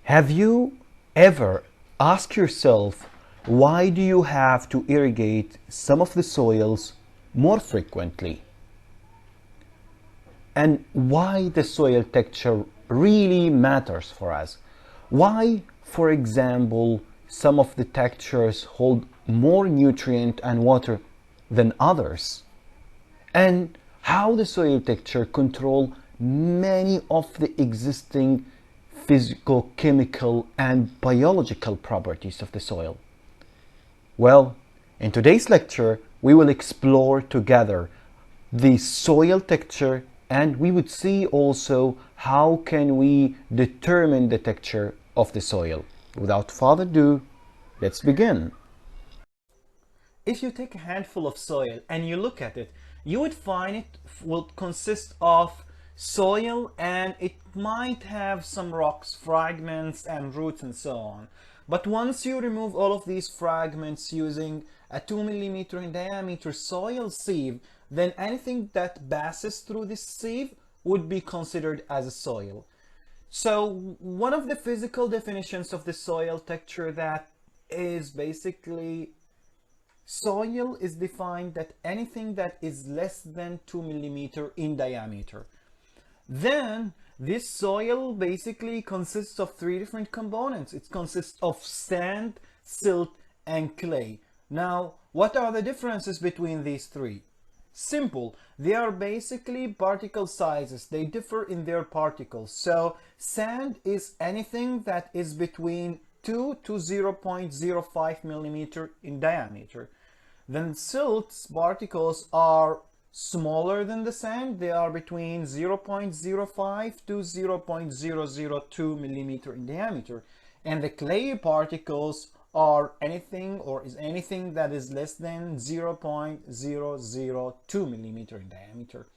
Have you ever asked yourself, why do you have to irrigate some of the soils more frequently? And why the soil texture really matters for us? Why, for example, some of the textures hold more nutrient and water than others? And how the soil texture control many of the existing physical, chemical, and biological properties of the soil. Well, in today's lecture, we will explore together the soil texture, and we would see also how can we determine the texture of the soil. Without further ado, let's begin. If you take a handful of soil and you look at it, you would find it will consist of soil, and it might have some rocks, fragments, and roots and so on. But once you remove all of these fragments using a 2 millimeter in diameter soil sieve, then anything that passes through this sieve would be considered as a soil. So one of the physical definitions of the soil texture that is basically soil is defined that anything that is less than 2 millimeter in diameter. Then this soil basically consists of three different components. It consists of sand, silt, and clay. Now, what are the differences between these three? Simple. They are basically particle sizes. They differ in their particles. So sand is anything that is between 2 to 0.05 millimeter in diameter. Then silt's particles are smaller than the sand. They are between 0.05 to 0.002 millimeter in diameter. And the clay particles are anything, or is anything that is less than 0.002 millimeter in diameter.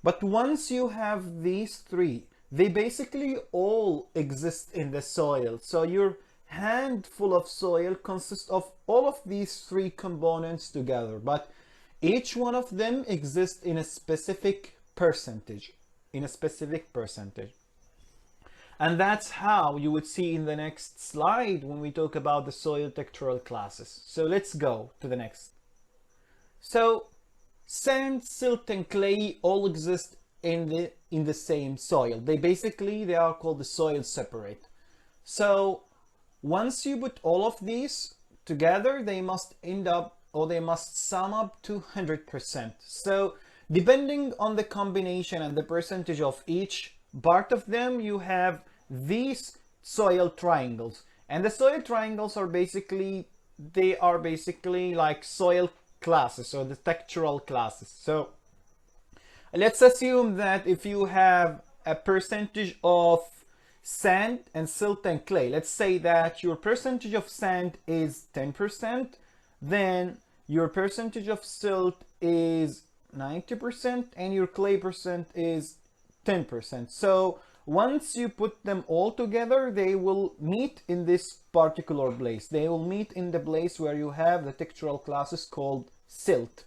But once you have these three, they basically all exist in the soil. So your handful of soil consists of all of these three components together, but each one of them exists in a specific percentage, And that's how you would see in the next slide when we talk about the soil textural classes. So let's go to the next. So sand, silt, and clay all exist in the same soil. They are called the soil separate. So once you put all of these together, they must end up, or they must sum up to 100%. So depending on the combination and the percentage of each part of them, you have these soil triangles. And the soil triangles are basically like soil classes, or the textural classes. So let's assume that if you have a percentage of sand and silt and clay, let's say that your percentage of sand is 10%, then your percentage of silt is 90%, and your clay percent is 10%. So once you put them all together, they will meet in this particular place. They will meet in the place where you have the textural classes called silt.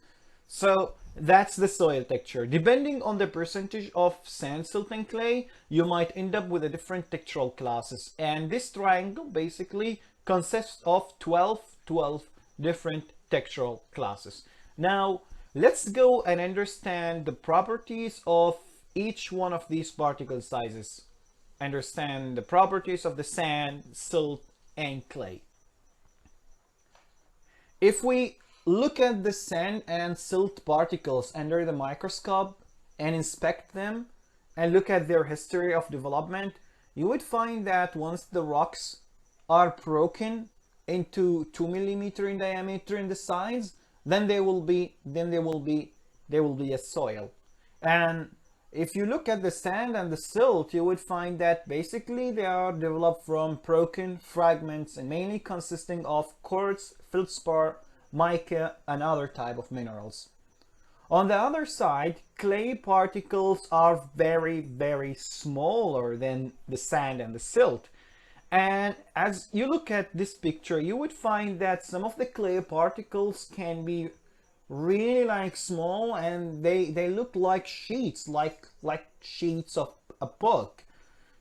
So that's the soil texture. Depending on the percentage of sand, silt, and clay, you might end up with a different textural classes. And this triangle basically consists of 12 different textural classes. Now, let's go and understand the properties of each one of these particle sizes. Understand the properties of the sand, silt, and clay. If we look at the sand and silt particles under the microscope and inspect them and look at their history of development, you would find that once the rocks are broken into 2 millimeter in diameter in the size, then they will be a soil. And if you look at the sand and the silt, you would find that basically they are developed from broken fragments and mainly consisting of quartz, feldspar, mica, and other type of minerals. On the other side, clay particles are very smaller than the sand and the silt. And as you look at this picture, you would find that some of the clay particles can be really like small, and they look like sheets, like sheets of a book.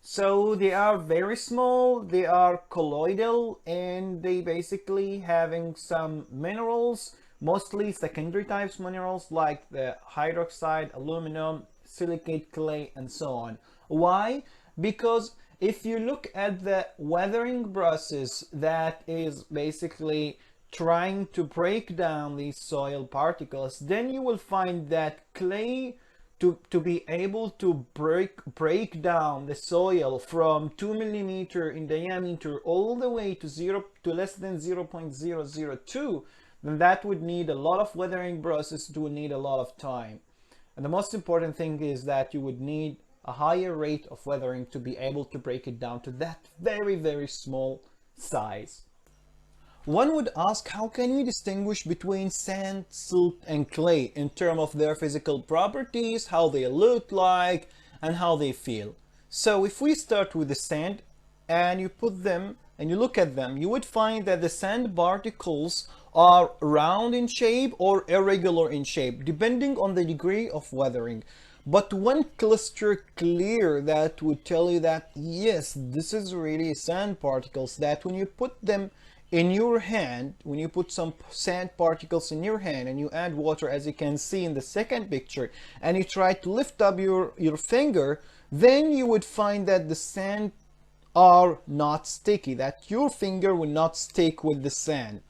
So they are very small, they are colloidal, and they basically having some minerals, mostly secondary types minerals like the hydroxide, aluminum, silicate clay, and so on. Why? Because if you look at the weathering process that is basically trying to break down these soil particles, then you will find that clay to be able to break down the soil from 2 millimeter in diameter all the way to zero to less than 0.002, then that would need a lot of weathering process. It would need a lot of time, and the most important thing is that you would need a higher rate of weathering to be able to break it down to that very small size. One would ask, how can we distinguish between sand, silt, and clay in terms of their physical properties, how they look like, and how they feel? So if we start with the sand and you put them and you look at them, you would find that the sand particles are round in shape or irregular in shape, depending on the degree of weathering. But one cluster clear that would tell you that yes, this is really sand particles, that when you put them in your hand, when you put some sand particles in your hand and you add water, as you can see in the second picture, and you try to lift up your finger, then you would find that the sand are not sticky, that your finger will not stick with the sand.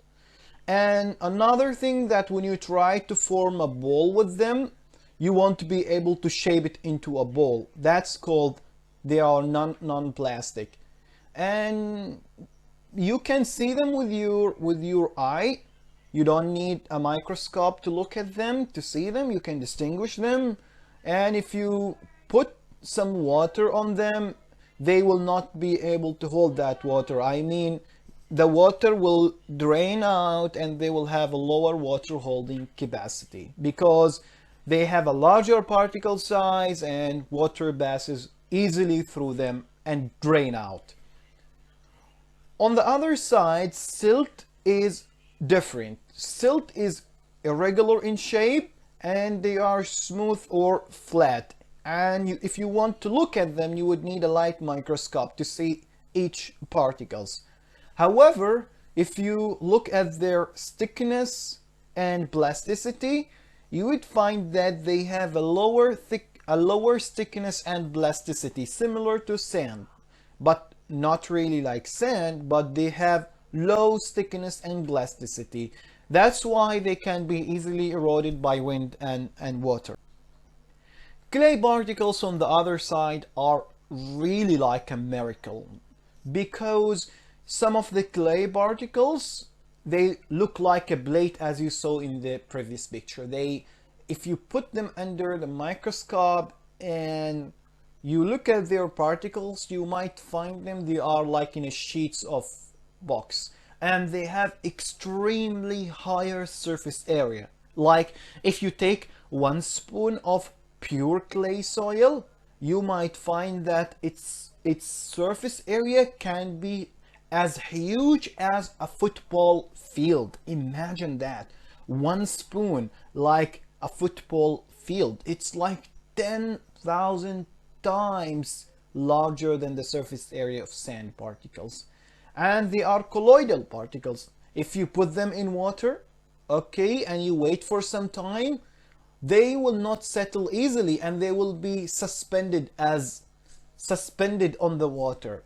And another thing, that when you try to form a ball with them, you want to be able to shape it into a ball. That's called, they are non-plastic. And you can see them with your eye. You don't need a microscope to look at them to see them. You can distinguish them, and if you put some water on them, they will not be able to hold that water. I mean, the water will drain out and they will have a lower water holding capacity because they have a larger particle size and water passes easily through them and drain out. On the other side, silt is different. Silt is irregular in shape and they are smooth or flat. And if you want to look at them, you would need a light microscope to see each particles. However, if you look at their stickiness and plasticity, you would find that they have a lower stickiness and plasticity, similar to sand, but not really like sand, but they have low stickiness and plasticity. That's why they can be easily eroded by wind and water. Clay particles, on the other side, are really like a miracle, because some of the clay particles, they look like a plate, as you saw in the previous picture. If you put them under the microscope and you look at their particles, you might find them, they are like in a sheets of box, and they have extremely higher surface area. Like if you take 1 spoon of pure clay soil, you might find that its surface area can be as huge as a football field. Imagine that. 1 spoon, like a football field. It's like 10,000 times larger than the surface area of sand particles. And they are colloidal particles. If you put them in water, okay, and you wait for some time, they will not settle easily and they will be suspended on the water.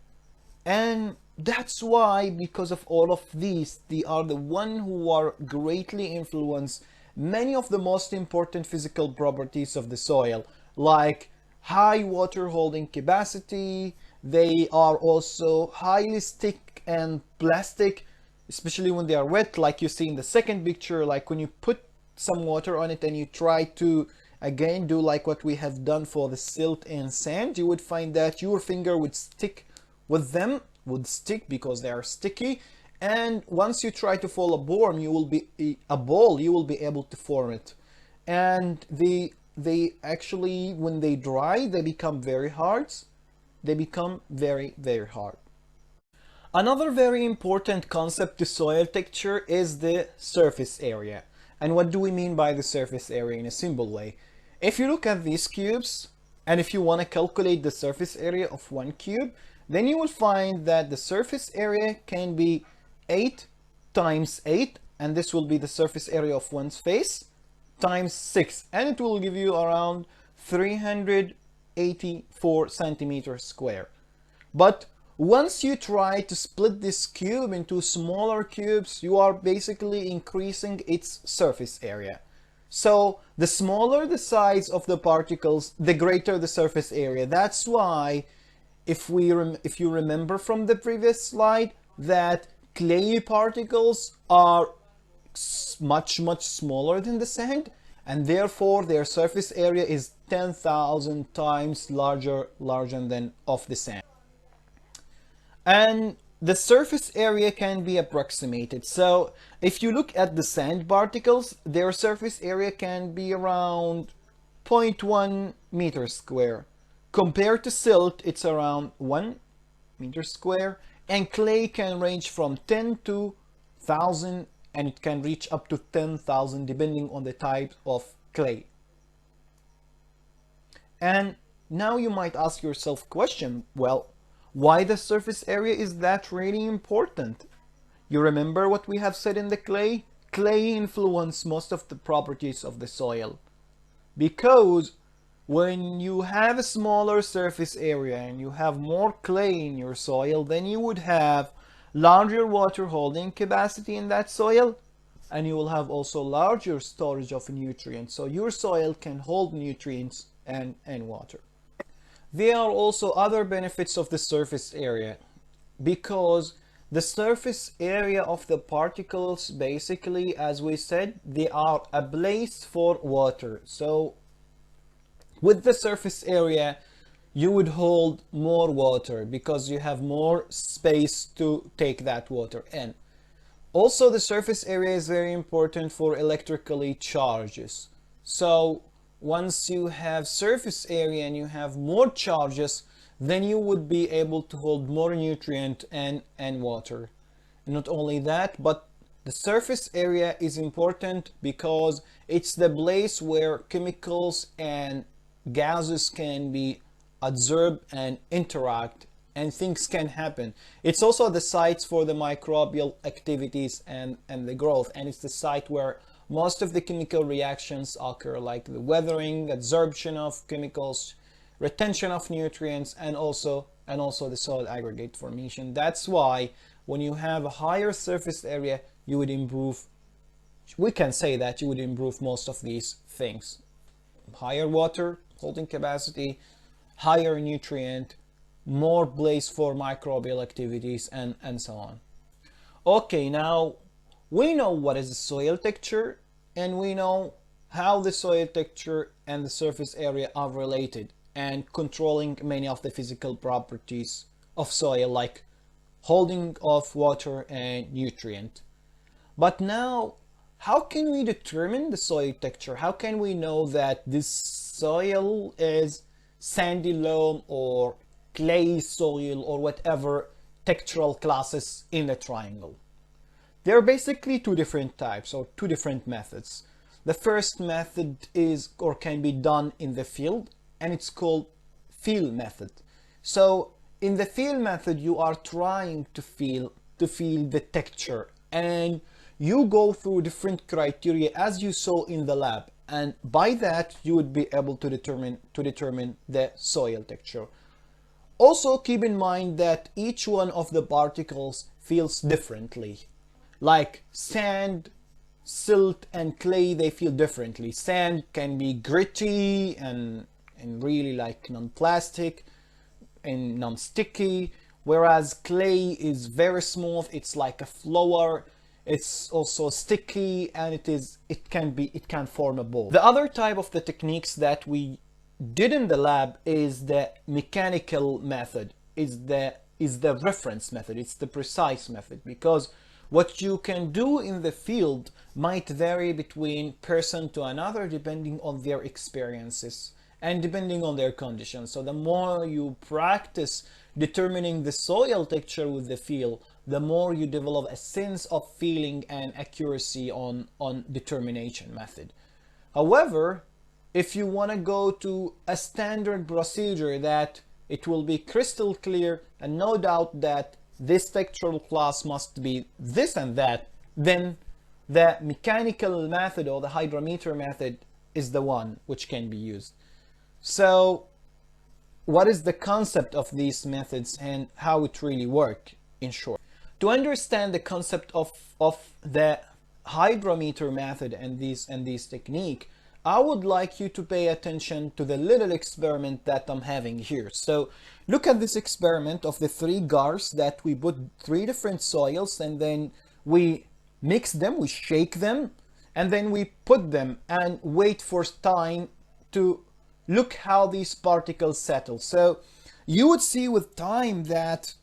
And that's why, because of all of these, they are the one who are greatly influence many of the most important physical properties of the soil, like high water holding capacity. They are also highly stick and plastic, especially when they are wet, like you see in the second picture. Like when you put some water on it and you try to again do like what we have done for the silt and sand, you would find that your finger would stick with them, would stick because they are sticky. And once you try to form a ball, you will be able to form it. And they actually, when they dry, they become very hard. They become very hard. Another very important concept to soil texture is the surface area. And what do we mean by the surface area in a simple way? If you look at these cubes, And if you want to calculate the surface area of one cube, then you will find that the surface area can be 8 times 8, and this will be the surface area of one's face, times 6, and it will give you around 384 centimeters square. But once you try to split this cube into smaller cubes, you are basically increasing its surface area. So the smaller the size of the particles, the greater the surface area. That's why if you remember from the previous slide that clay particles are much smaller than the sand, and therefore their surface area is 10,000 times larger than of the sand. And the surface area can be approximated. So if you look at the sand particles, their surface area can be around 0.1 meter square. Compared to silt, it's around 1 meter square, and clay can range from 10 to 1,000, and it can reach up to 10,000 depending on the type of clay. And now you might ask yourself question, well, why the surface area is that really important? You remember what we have said in the clay? Clay influences most of the properties of the soil. Because when you have a smaller surface area and you have more clay in your soil, then you would have larger water holding capacity in that soil, and you will have also larger storage of nutrients. So your soil can hold nutrients and water. There are also other benefits of the surface area, because the surface area of the particles, basically, as we said, they are a place for water. So with the surface area, you would hold more water because you have more space to take that water in. Also, the surface area is very important for electrically charges. So once you have surface area and you have more charges, then you would be able to hold more nutrient and water. Not only that, but the surface area is important because it's the place where chemicals and gases can be absorbed and interact, and things can happen. It's also the site for the microbial activities and the growth, and it's the site where most of the chemical reactions occur, like the weathering, absorption of chemicals, retention of nutrients, and also the soil aggregate formation. That's why when you have a higher surface area, you would improve, we can say that you would improve most of these things. Higher water holding capacity, higher nutrient, more place for microbial activities, and so on. Okay, now we know what is the soil texture, and we know how the soil texture and the surface area are related and controlling many of the physical properties of soil, like holding of water and nutrient. But now, how can we determine the soil texture? How can we know that this soil is sandy loam or clay soil or whatever textural classes in the triangle? There are basically two different types or two different methods. The first method is or can be done in the field, and it's called feel method. So in the feel method, you are trying to feel the texture, and you go through different criteria as you saw in the lab, and by that you would be able to determine the soil texture. Also keep in mind that each one of the particles feels differently. Like sand, silt, and clay, they feel differently. Sand can be gritty and really like non-plastic and non-sticky, whereas clay is very smooth. It's like a flour. It's also sticky, and it can form a ball. The other type of the techniques that we did in the lab is the mechanical method, is the reference method, it's the precise method, because what you can do in the field might vary between person to another depending on their experiences and depending on their conditions. So the more you practice determining the soil texture with the field, the more you develop a sense of feeling and accuracy on determination method. However, if you want to go to a standard procedure that it will be crystal clear and no doubt that this textural class must be this and that, then the mechanical method or the hydrometer method is the one which can be used. So what is the concept of these methods and how it really work in short? To understand the concept of the hydrometer method and these technique, I would like you to pay attention to the little experiment that I'm having here. So look at this experiment of the 3 jars that we put 3 different soils and then we mix them, we shake them, and then we put them and wait for time to look how these particles settle. So you would see with time that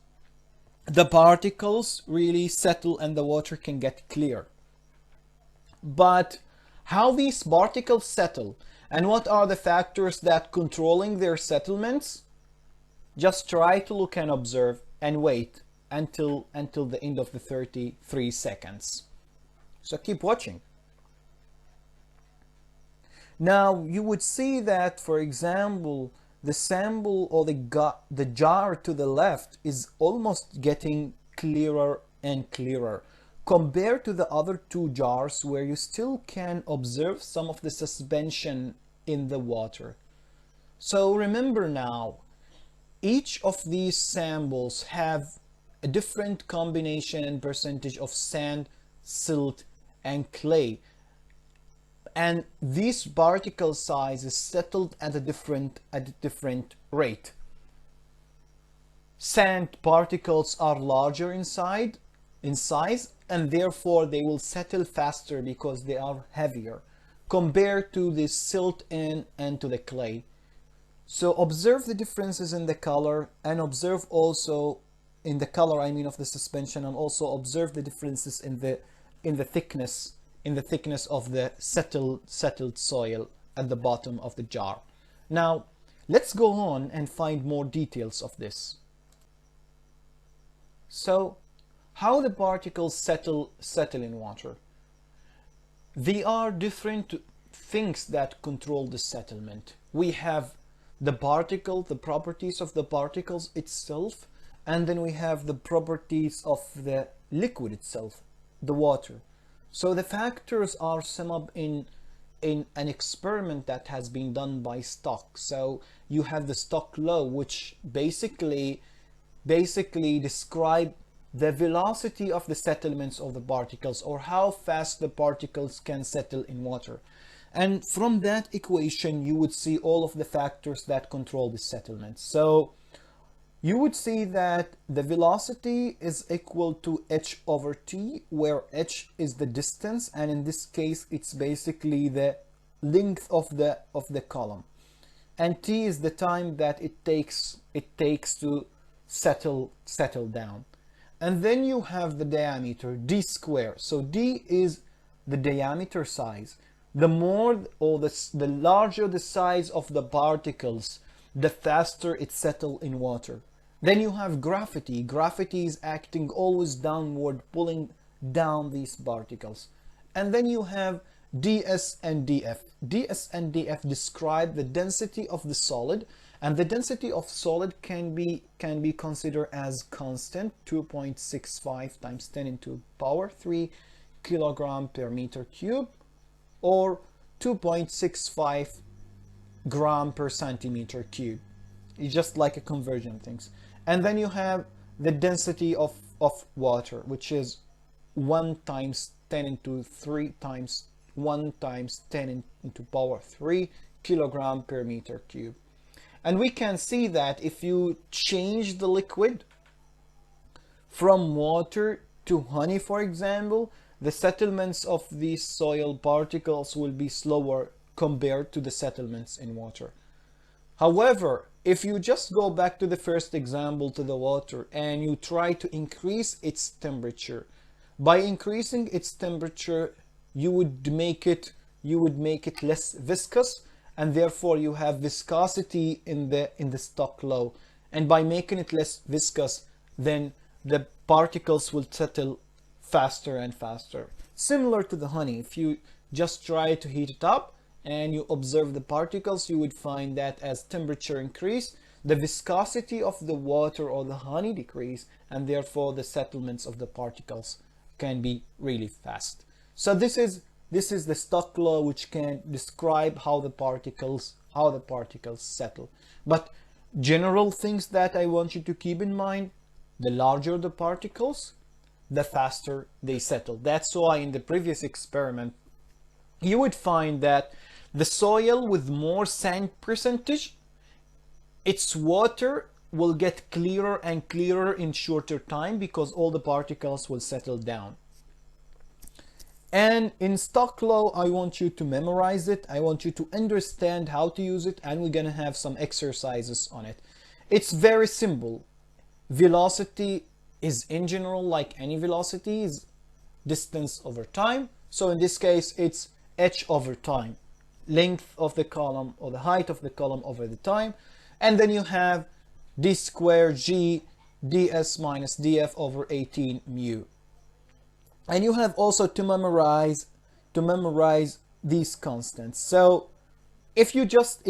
the particles really settle and the water can get clear. But how these particles settle and what are the factors that controlling their settlements, just try to look and observe and wait until the end of the 33 seconds. So keep watching. Now you would see that, for example, the sample or the jar to the left is almost getting clearer and clearer compared to the other 2 jars where you still can observe some of the suspension in the water. So remember now, each of these samples have a different combination and percentage of sand, silt, and clay. And this particle size is settled at a different rate. Sand particles are larger in size, and therefore they will settle faster because they are heavier compared to the silt and to the clay. So observe the differences in the color and observe also in the color, I mean, of the suspension, and also observe the differences in the thickness of the settled soil at the bottom of the jar. Now let's go on and find more details of this. So how the particles settle in water? There are different things that control the settlement. We have the properties of the particles itself, and then we have the properties of the liquid itself, the water. So the factors are summed up in an experiment that has been done by Stokes. So you have the Stokes Law, which basically describe the velocity of the settlements of the particles, or how fast the particles can settle in water. And from that equation, you would see all of the factors that control the settlement. So you would see that the velocity is equal to h over t, where h is the distance, and in this case it's basically the length of the column, and t is the time that it takes to settle down. And then you have the diameter, d squared. So d is the diameter size. The more or the larger the size of the particles, the faster it settles in water. Then you have gravity. Gravity is acting always downward, pulling down these particles. And then you have ds and df. ds and df describe the density of the solid, and the density of solid can be considered as constant, 2.65 times 10 into power 3 kilogram per meter cube, or 2.65 gram per centimeter cube. It's just like a conversion things. And then you have the density of water, which is 1 times 10 into 3 times 1 times 10 into power 3 kilogram per meter cube. And we can see that if you change the liquid from water to honey, for example, the settlements of these soil particles will be slower compared to the settlements in water. However, if you just go back to the first example, to the water, and you try to increase its temperature, by increasing its temperature, you would make it less viscous, and therefore you have viscosity in the Stokes Law. And by making it less viscous, then the particles will settle faster and faster. Similar to the honey, if you just try to heat it up, and you observe the particles, you would find that as temperature increase, the viscosity of the water or the honey decrease, and therefore the settlements of the particles can be really fast. So this is the Stokes law, which can describe how the particles settle. But general things that I want you to keep in mind: the larger the particles, the faster they settle. That's why in the previous experiment you would find that the soil with more sand percentage, its water will get clearer and clearer in shorter time because all the particles will settle down. And in Stokes law, I want you to memorize it. I want you to understand how to use it, and we're gonna have some exercises on it. It's very simple. Velocity is, in general, like any velocity, is distance over time. So in this case, it's h over time, length of the column or the height of the column over the time. And then you have d squared g ds minus df over 18 mu. And you have also to memorize these constants. So if you just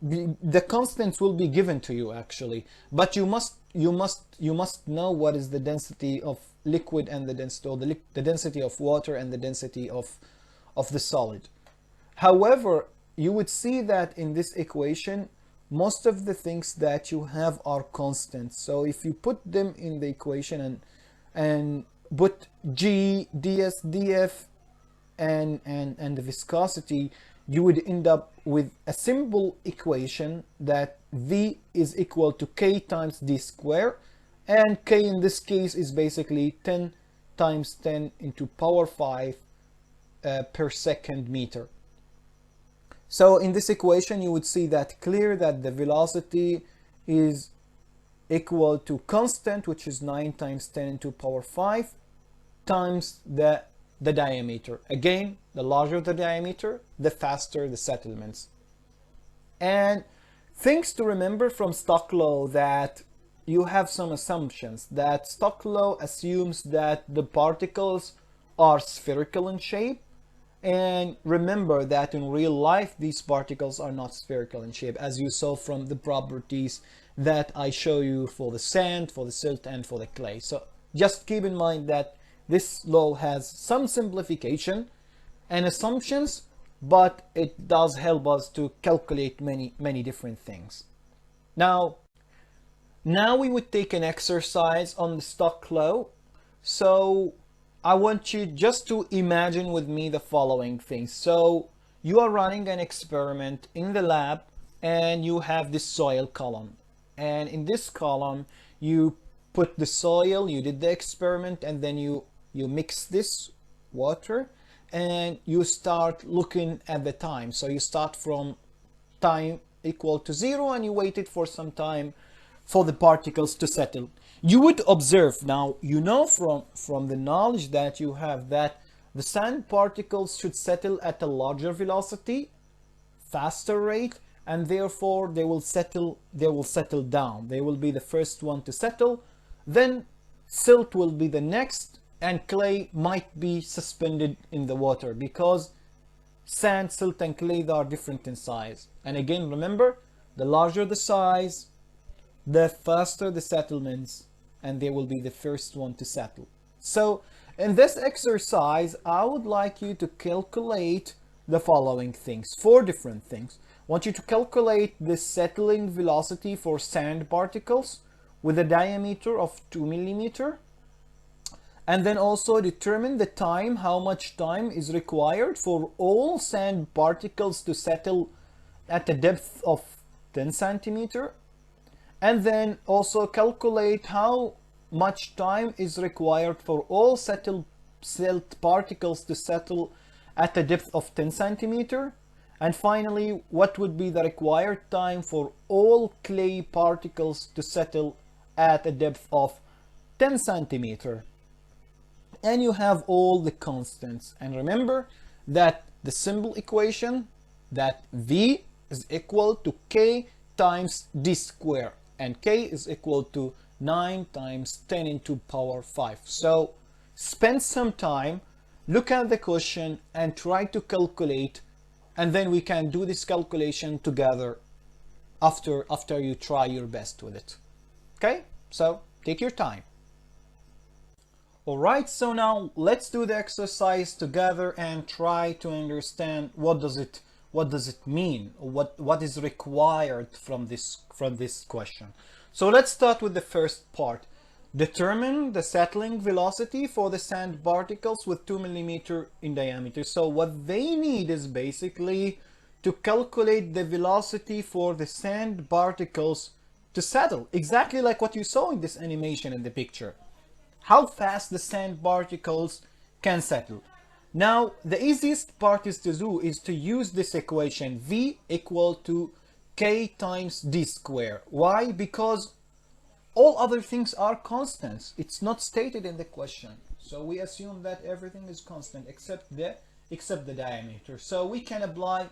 the constants will be given to you actually, but you must know what is the density of liquid and the density, or the density of water and the density of the solid. However, you would see that in this equation most of the things that you have are constants. So if you put them in the equation and put g, ds, df and the viscosity, you would end up with a simple equation that v is equal to k times d squared, and k in this case is basically 10 times 10 into power 5 per second meter. So in this equation you would see that clear that the velocity is equal to constant, which is 9 times 10 into power 5 times the diameter. Again, the larger the diameter, the faster the settlements. And things to remember from Stokes law, that you have some assumptions. That Stokes law assumes that the particles are spherical in shape, and remember that in real life these particles are not spherical in shape, as you saw from the properties that I show you for the sand, for the silt, and for the clay. So just keep in mind that this law has some simplification and assumptions, but it does help us to calculate many different things. Now we would take an exercise on the Stokes law. So I want you just to imagine with me the following things. So you are running an experiment in the lab and you have this soil column, and in this column you put the soil, you did the experiment, and then you mix this water and you start looking at the time. So you start from time equal to 0 and you waited for some time for the particles to settle. You would observe, now you know from the knowledge that you have, that the sand particles should settle at a larger velocity, faster rate, and therefore they will settle down. They will be the first one to settle, then silt will be the next, and clay might be suspended in the water, because sand, silt and clay, they are different in size. And again, remember, the larger the size, the faster the settlements, and they will be the first one to settle. So in this exercise, I would like you to calculate the following things, 4 different things. I want you to calculate the settling velocity for sand particles with a diameter of 2 millimeter, and then also determine the time, how much time is required for all sand particles to settle at a depth of 10 centimeter. And then also calculate how much time is required for all silt particles to settle at a depth of 10 centimeter. And finally, what would be the required time for all clay particles to settle at a depth of 10 centimeter. And you have all the constants. And remember that the simple equation, that V is equal to K times D squared. And K is equal to 9 times 10 into power 5. So spend some time, look at the question and try to calculate and then we can do this calculation together after you try your best with it. Okay, so take your time. All right, so now let's do the exercise together and try to understand what does it mean, what is required from this question. So let's start with the first part. Determine the settling velocity for the sand particles with 2 millimeter in diameter. So what they need is basically to calculate the velocity for the sand particles to settle, exactly like what you saw in this animation in the picture. How fast the sand particles can settle. Now, the easiest part is to use this equation, V equal to K times D square. Why? Because all other things are constants. It's not stated in the question. So we assume that everything is constant except the diameter. So we can apply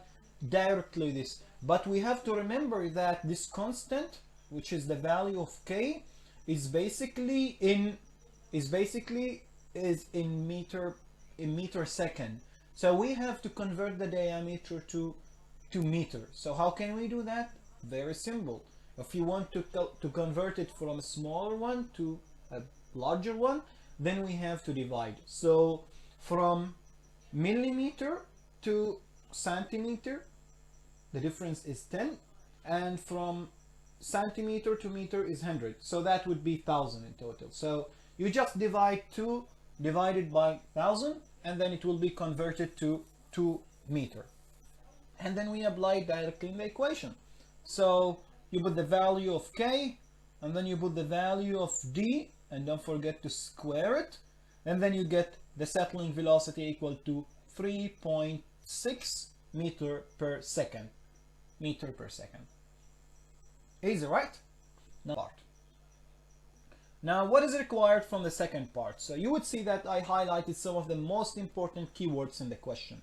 directly this. But we have to remember that this constant, which is the value of K, is basically in meter second. So we have to convert the diameter to meter. So how can we do that? Very simple. If you want to convert it from a smaller one to a larger one, then we have to divide. So from millimeter to centimeter, the difference is 10, and from centimeter to meter is 100. So that would be 1000 in total. So you just divide 2 divided by 1000, and then it will be converted to 2 meter. And then we apply it directly in the equation. So you put the value of K, and then you put the value of D, and don't forget to square it, and then you get the settling velocity equal to 3.6 meter per second. Easy, right? Now, what is required from the second part? So you would see that I highlighted some of the most important keywords in the question.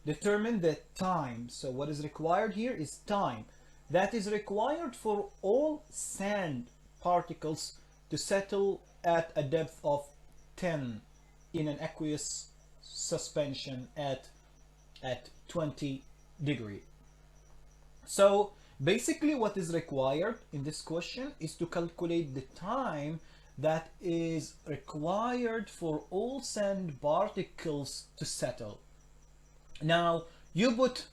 Determine the time. So what is required here is time. That is required for all sand particles to settle at a depth of 10 in an aqueous suspension at 20 degrees. So basically what is required in this question is to calculate the time that is required for all sand particles to settle. Now you put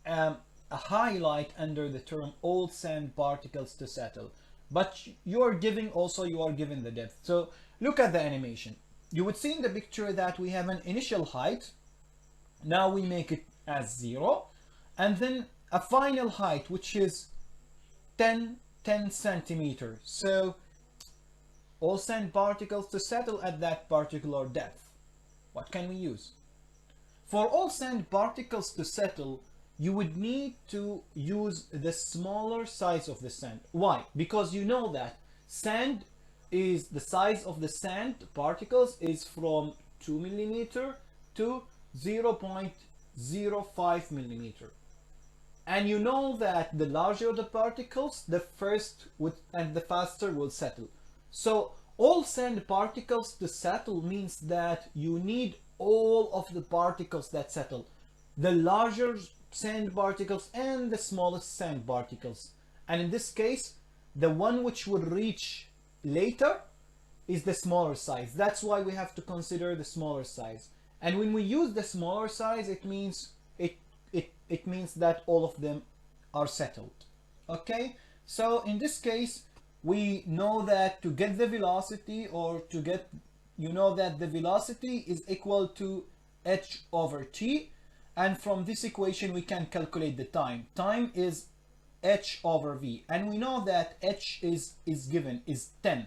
a highlight under the term all sand particles to settle, but you are given the depth. So look at the animation. You would see in the picture that we have an initial height. Now we make it as 0, and then a final height which is 10 centimeters. So all sand particles to settle at that particular depth. What can we use? For all sand particles to settle, you would need to use the smaller size of the sand. Why? Because you know that the size of the sand particles is from 2 millimeter to 0.05 millimeter. And you know that the larger the particles, the faster will settle. So all sand particles to settle means that you need all of the particles that settle. The larger sand particles and the smallest sand particles. And in this case, the one which will reach later is the smaller size. That's why we have to consider the smaller size. And when we use the smaller size, it means that all of them are settled. Okay, so in this case we know that to get the velocity, that the velocity is equal to h over t, and from this equation we can calculate the time. Time is h over v, and we know that h is 10.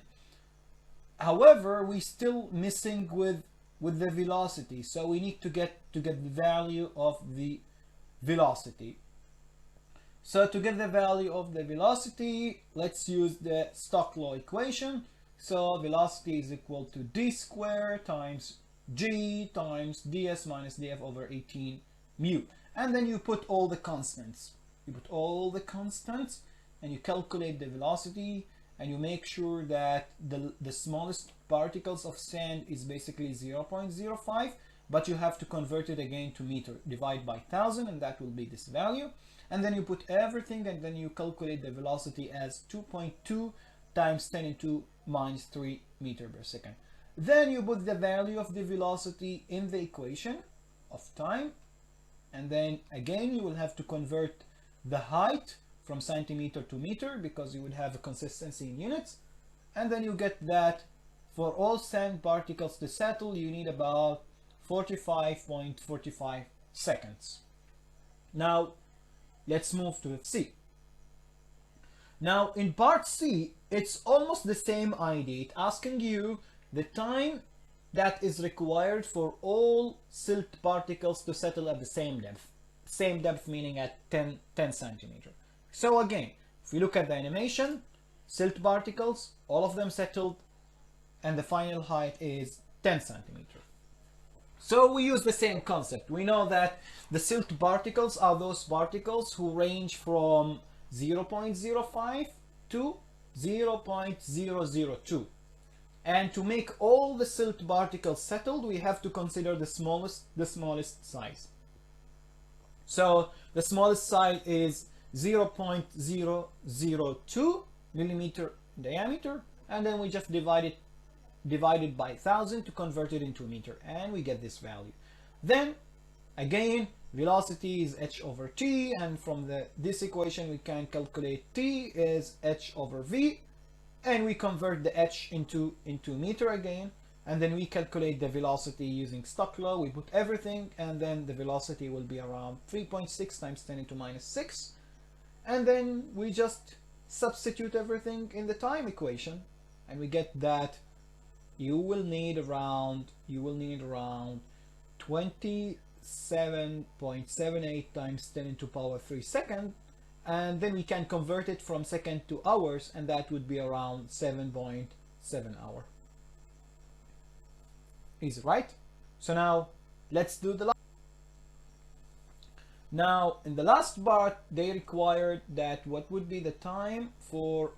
However, we still missing with the velocity, so we need to get the value of the velocity. So to get the value of the velocity, let's use the Stokes Law equation. So velocity is equal to d squared times g times ds minus df over 18 mu. And then you put all the constants. And you calculate the velocity, and you make sure that the smallest particles of sand is basically 0.05, but you have to convert it again to meter. Divide by 1000 and that will be this value. And then you put everything and then you calculate the velocity as 2.2 times 10 into minus 3 meter per second. Then you put the value of the velocity in the equation of time. And then again, you will have to convert the height from centimeter to meter because you would have a consistency in units. And then you get that for all sand particles to settle, you need about 45.45 seconds. Now, let's move to C. Now, in part C, it's almost the same idea. It's asking you the time that is required for all silt particles to settle at the same depth. Same depth meaning at 10 centimeter. So again, if we look at the animation, silt particles, all of them settled, and the final height is 10 centimeter. So we use the same concept. We know that the silt particles are those particles who range from 0.05 to 0.002. And to make all the silt particles settled, we have to consider the smallest size. So the smallest size is 0.002 millimeter diameter, and then we just divide it by 1000 to convert it into a meter, and we get this value. Then again, velocity is h over t, and from this equation we can calculate t is h over v, and we convert the h into meter again, and then we calculate the velocity using Stokes Law. We put everything, and then the velocity will be around 3.6 times 10 into minus 6, and then we just substitute everything in the time equation, and we get that you will need around 27.78 times 10 into power 3 second, and then we can convert it from second to hours, and that would be around 7.7 hour. Easy, right? So now let's do the last. Now in the last part, they required that what would be the time for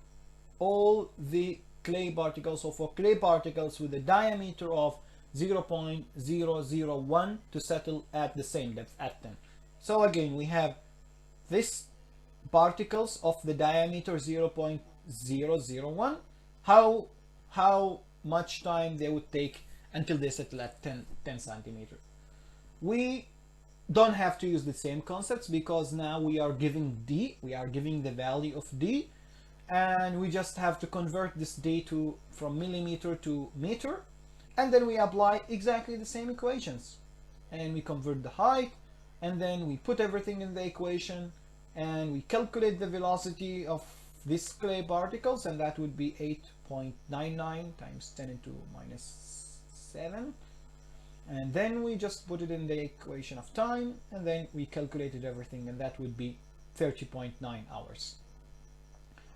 all the clay particles, so for clay particles with a diameter of 0.001 to settle at the same depth at 10. So again, we have this particles of the diameter 0.001, how much time they would take until they settle at 10 centimeter. We don't have to use the same concepts because now we are giving d, we are giving the value of d, and we just have to convert this d from millimeter to meter, and then we apply exactly the same equations, and we convert the height, and then we put everything in the equation, and we calculate the velocity of these clay particles, and that would be 8.99 times 10 into minus 7, and then we just put it in the equation of time, and then we calculated everything, and that would be 30.9 hours.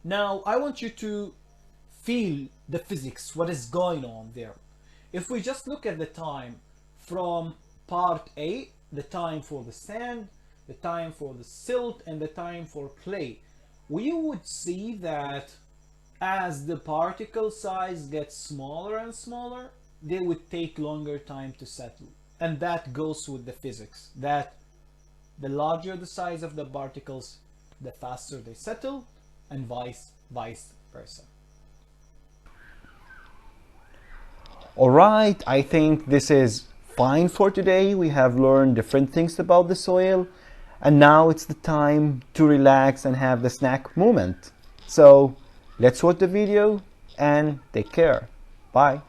Now I want you to feel the physics, what is going on there. If we just look at the time from part A, the time for the sand, the time for the silt, and the time for clay, we would see that as the particle size gets smaller and smaller, they would take longer time to settle. And that goes with the physics, that the larger the size of the particles, the faster they settle, and vice versa. All right, I think this is fine for today. We have learned different things about the soil, and now it's the time to relax and have the snack moment. So let's watch the video and take care. Bye.